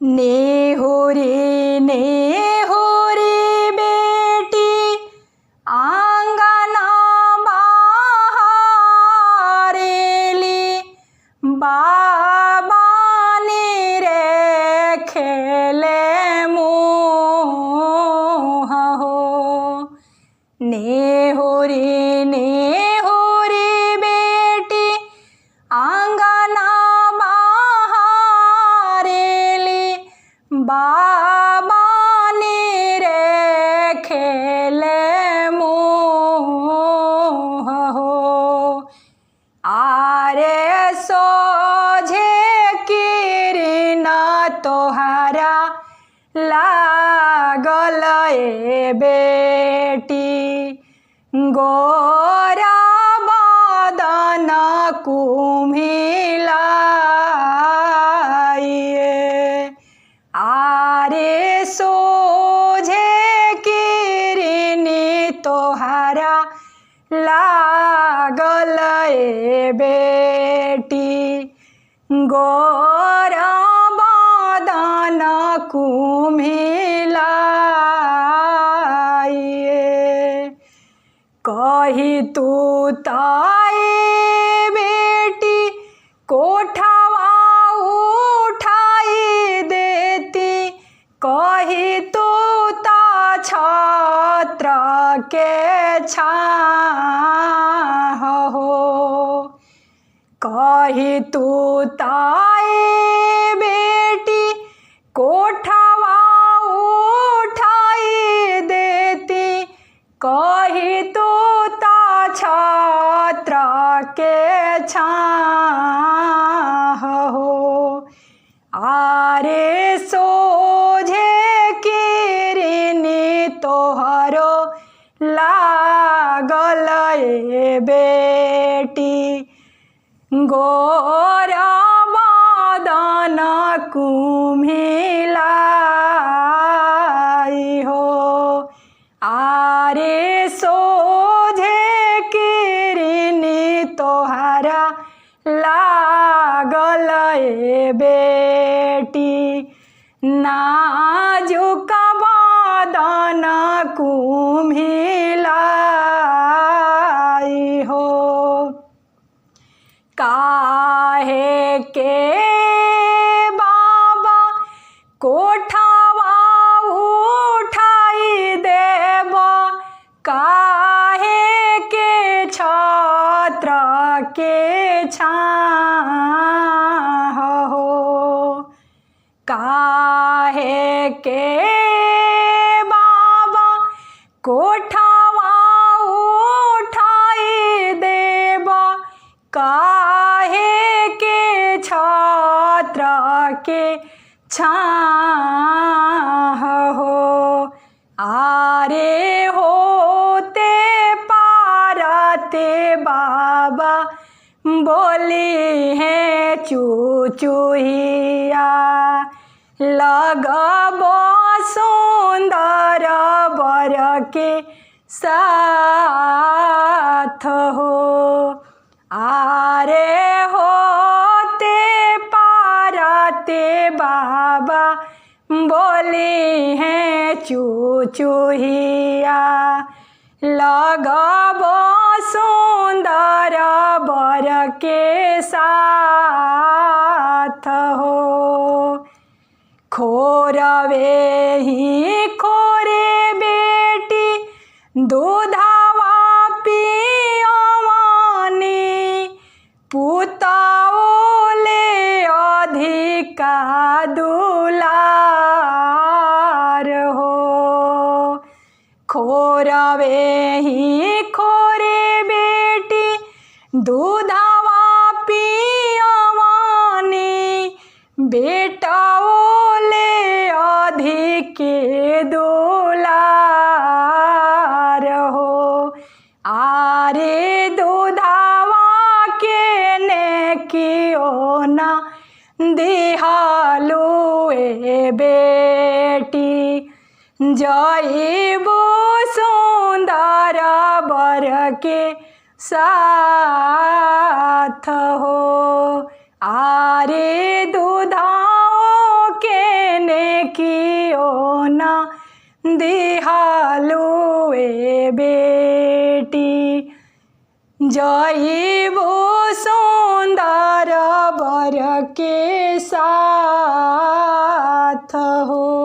नेहुरी नेहुरी बेटी आंगना बहारेली, बाबा रे खेले मुँह हो। नेहुरी नेहुरी बेटी आंगना बहारेली, बाबा रे खेले मुँह हो। आरे सोझे किरण तोहरा लागल ए बेटी, गोरा बदन कुम्हिलाइए। आरे सोझे किरण तोहरा लागल ए बेटी, गोरा बदन कुम्हिलाइए। कही तू ताए बेटी कोठवा उठाई देती, कही तू ता छत्र के छाह हो। कही तू ताए बेटी कोठवा उठाई देती, कही तू ता छत्र के छाह हो। आरे सोझे किरण तोहरो लागल ए बेटी, गोरा बदन कुम्हिलाई हो। आरे सोझे किरण तोहरा लागल ए बेटी, नाजुक बदन कुम्हिलाई हो। काहे के बाबा कोठवा उठाई देब, काहे के छत्र के छाह हो। काहे के बाबा कोठवा उठाई देब, काहे के छत्र के छाह हो। आरे होते पारते बाबा बोली है चुचुहिया, लगबो सुंदर बर के साथ हो। आरे होते पारते बाबा बोली है चुचुहिया, लगबो सुंदर बर के साथ हो। खोरवे ही खोरे बेटी दूधवा पियवानी, पुताओ ले अधिका दुलार हो। खोरवे ही खोरे बेटी दूधवा पियवानी, बेटाओ ले अधिके दुलार हो। आरे दूधवा के ने कियो ना दिहालू ए बेटी, जइबो सुंदर बर के साथ हो। आरे दूधाओ के न दिहालू ए बेटी। जइबो सुंदर बर के साथ हो।